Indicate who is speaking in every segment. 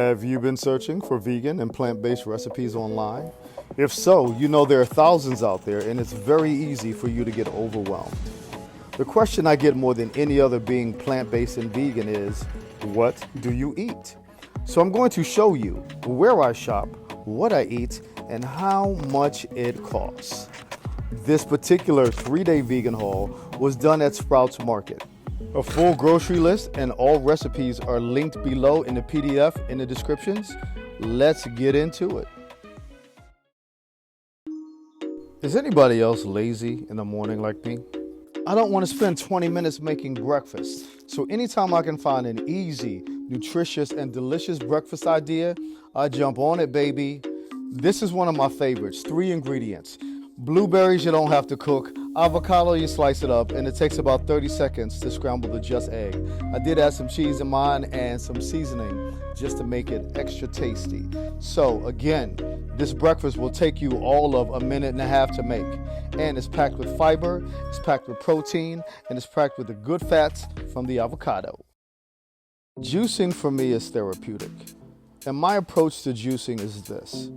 Speaker 1: Have you been searching for vegan and plant-based recipes online? If so, you know there are thousands out there and it's very easy for you to get overwhelmed. The question I get more than any other being plant-based and vegan is, what do you eat? So I'm going to show you where I shop, what I eat, and how much it costs. This particular 3-day vegan haul was done at Sprouts Market. A full grocery list and all recipes are linked below in the PDF in the descriptions. Let's get into it. Is anybody else lazy in the morning like me? I don't want to spend 20 minutes making breakfast. So anytime I can find an easy, nutritious, and delicious breakfast idea, I jump on it, baby. This is one of my favorites, 3 ingredients. Blueberries you don't have to cook, avocado you slice it up, and it takes about 30 seconds to scramble the just egg. I did add some cheese in mine and some seasoning just to make it extra tasty. So again, this breakfast will take you all of 1.5 minutes to make. And it's packed with fiber, it's packed with protein, and it's packed with the good fats from the avocado. Juicing for me is therapeutic. And my approach to juicing is this.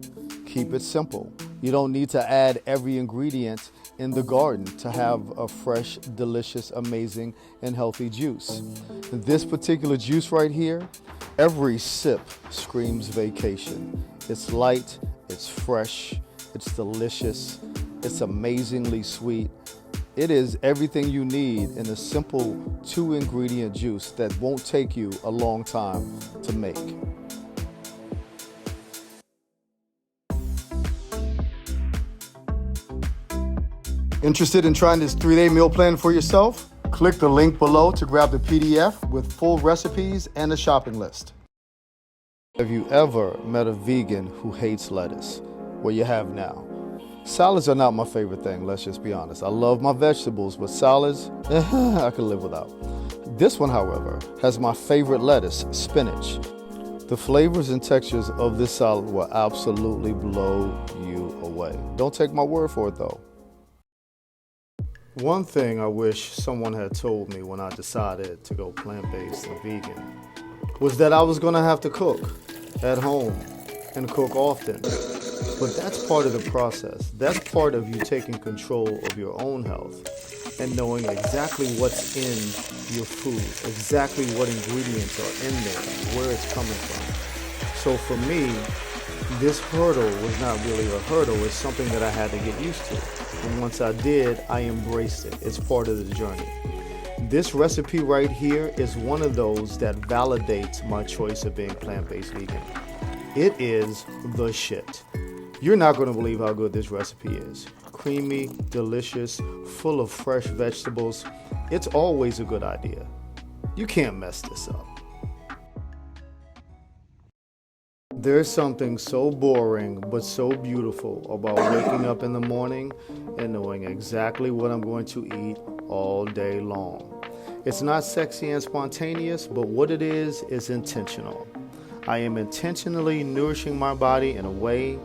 Speaker 1: Keep it simple. You don't need to add every ingredient in the garden to have a fresh, delicious, amazing, and healthy juice. This particular juice right here, every sip screams vacation. It's light, it's fresh, it's delicious, it's amazingly sweet. It is everything you need in a simple 2-ingredient juice that won't take you a long time to make. Interested in trying this 3-day meal plan for yourself? Click the link below to grab the PDF with full recipes and a shopping list. Have you ever met a vegan who hates lettuce? Well, you have now. Salads are not my favorite thing, let's just be honest. I love my vegetables, but salads, I can live without. This one, however, has my favorite lettuce, spinach. The flavors and textures of this salad will absolutely blow you away. Don't take my word for it though. One thing I wish someone had told me when I decided to go plant-based and vegan was that I was going to have to cook at home and cook often. But that's part of the process. That's part of you taking control of your own health and knowing exactly what's in your food, exactly what ingredients are in there, where it's coming from. So for me, this hurdle was not really a hurdle. It's something that I had to get used to. And once I did, I embraced it. It's part of the journey. This recipe right here is one of those that validates my choice of being plant-based vegan. It is the shit. You're not going to believe how good this recipe is. Creamy, delicious, full of fresh vegetables. It's always a good idea. You can't mess this up. There's something so boring but so beautiful about waking up in the morning and knowing exactly what I'm going to eat all day long. It's not sexy and spontaneous, but what it is intentional. I am intentionally nourishing my body in a way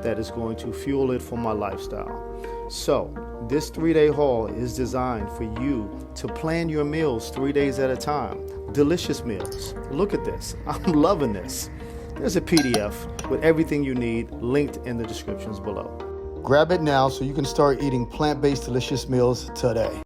Speaker 1: that is going to fuel it for my lifestyle. So, this 3-day haul is designed for you to plan your meals 3 days at a time. Delicious meals. Look at this. I'm loving this. There's a PDF with everything you need linked in the descriptions below. Grab it now so you can start eating plant-based delicious meals today.